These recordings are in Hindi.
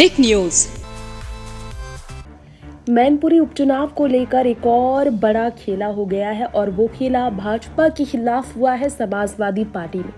टिक न्यूज। मैनपुरी उपचुनाव को लेकर एक और बड़ा खेला हो गया है और वो खेला भाजपा के खिलाफ हुआ है समाजवादी पार्टी में।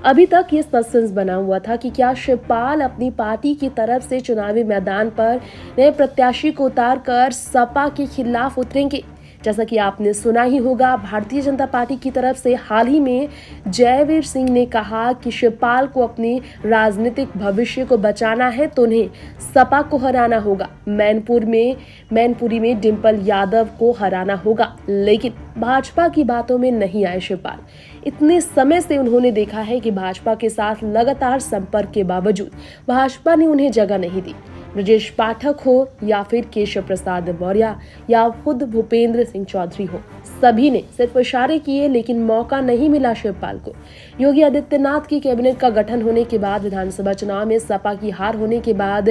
अभी तक ये सस्पेंस बना हुआ था कि क्या शिवपाल अपनी पार्टी की तरफ से चुनावी मैदान पर नए प्रत्याशी को उतारकर सपा के खिलाफ उतरेंगे। जैसा कि आपने सुना ही होगा, भारतीय जनता पार्टी की तरफ से हाल ही में जयवीर सिंह ने कहा कि शिवपाल को अपने राजनीतिक भविष्य को बचाना है तो उन्हें सपा को हराना होगा। मैनपुरी में डिंपल यादव को हराना होगा, लेकिन भाजपा की बातों में नहीं आए शिवपाल। इतने समय से उन्होंने देखा है कि भाजपा के साथ लगातार संपर्क के बावजूद भाजपा ने उन्हें जगह नहीं दी। ब्रजेश पाठक हो या फिर केशव प्रसाद मौर्य या खुद भूपेंद्र सिंह चौधरी हो, सभी ने सिर्फ इशारे किए, लेकिन मौका नहीं मिला शिवपाल को। योगी आदित्यनाथ की कैबिनेट का गठन होने के बाद विधानसभा चुनाव में सपा की हार होने के बाद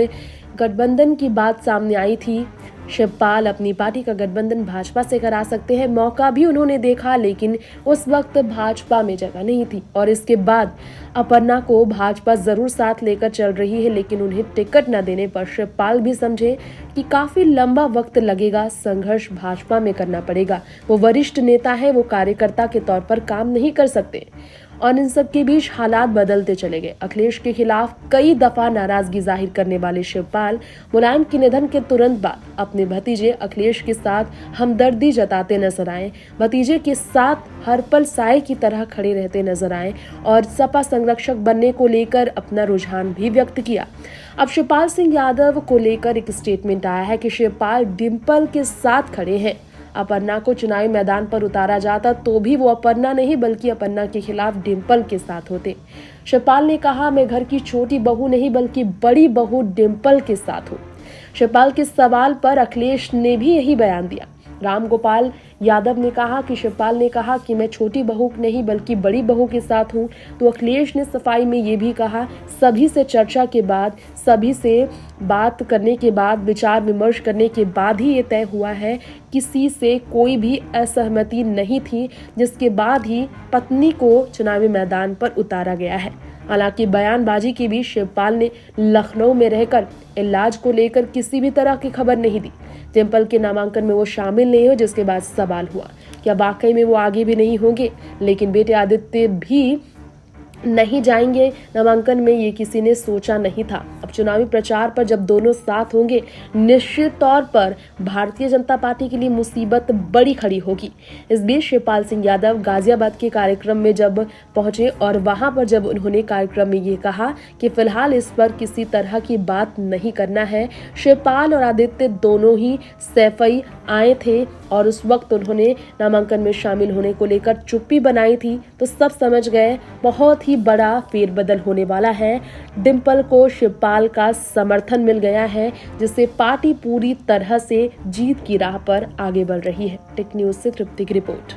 गठबंधन की बात सामने आई थी। शिवपाल अपनी पार्टी का गठबंधन भाजपा से करा सकते हैं, मौका भी उन्होंने देखा, लेकिन उस वक्त भाजपा में जगह नहीं थी। और इसके बाद अपर्णा को भाजपा जरूर साथ लेकर चल रही है, लेकिन उन्हें टिकट न देने पर शिवपाल भी समझे कि काफी लंबा वक्त लगेगा, संघर्ष भाजपा में करना पड़ेगा। वो वरिष्ठ नेता है, वो कार्यकर्ता के तौर पर काम नहीं कर सकते। और इन सब के बीच हालात बदलते चले गए। अखिलेश के खिलाफ कई दफा नाराजगी जाहिर करने वाले शिवपाल मुलायम के निधन के तुरंत बाद अपने भतीजे अखिलेश के साथ हमदर्दी जताते नजर आए। भतीजे के साथ हर पल साए की तरह खड़े रहते नजर आए और सपा संरक्षक बनने को लेकर अपना रुझान भी व्यक्त किया। अब शिवपाल सिंह यादव को लेकर एक स्टेटमेंट आया है कि शिवपाल डिंपल के साथ खड़े हैं। अपर्णा को चुनावी मैदान पर उतारा जाता तो भी वो अपर्णा नहीं बल्कि अपर्णा के खिलाफ डिंपल के साथ होते। शिवपाल ने कहा, मैं घर की छोटी बहू नहीं बल्कि बड़ी बहू डिंपल के साथ हूँ। शिवपाल के सवाल पर अखिलेश ने भी यही बयान दिया। रामगोपाल यादव ने कहा कि शिवपाल ने कहा कि मैं छोटी बहू नहीं बल्कि बड़ी बहू के साथ हूं, तो अखिलेश ने सफाई में ये भी कहा, सभी से चर्चा के बाद, सभी से बात करने के बाद, विचार विमर्श करने के बाद ही ये तय हुआ है। किसी से कोई भी असहमति नहीं थी, जिसके बाद ही पत्नी को चुनावी मैदान पर उतारा गया है। हालांकि बयानबाजी के बीच शिवपाल ने लखनऊ में रहकर इलाज को लेकर किसी भी तरह की खबर नहीं दी। डिंपल के नामांकन में वो शामिल नहीं हो, जिसके बाद सवाल हुआ क्या वाकई में वो आगे भी नहीं होंगे। लेकिन बेटे आदित्य भी नहीं जाएंगे नामांकन में, ये किसी ने सोचा नहीं था। अब चुनावी प्रचार पर जब दोनों साथ होंगे, निश्चित तौर पर भारतीय जनता पार्टी के लिए मुसीबत बड़ी खड़ी होगी। इस बीच शिवपाल सिंह यादव गाजियाबाद के कार्यक्रम में जब पहुंचे और वहां पर जब उन्होंने कार्यक्रम में ये कहा कि फिलहाल इस पर किसी तरह की बात नहीं करना है। शिवपाल और आदित्य दोनों ही सैफई आए थे और उस वक्त उन्होंने नामांकन में शामिल होने को लेकर चुप्पी बनाई थी, तो सब समझ गए बहुत ही बड़ा फेरबदल होने वाला है। डिंपल को शिवपाल का समर्थन मिल गया है, जिससे पार्टी पूरी तरह से जीत की राह पर आगे बढ़ रही है। टिक न्यूज से तृप्ति की रिपोर्ट।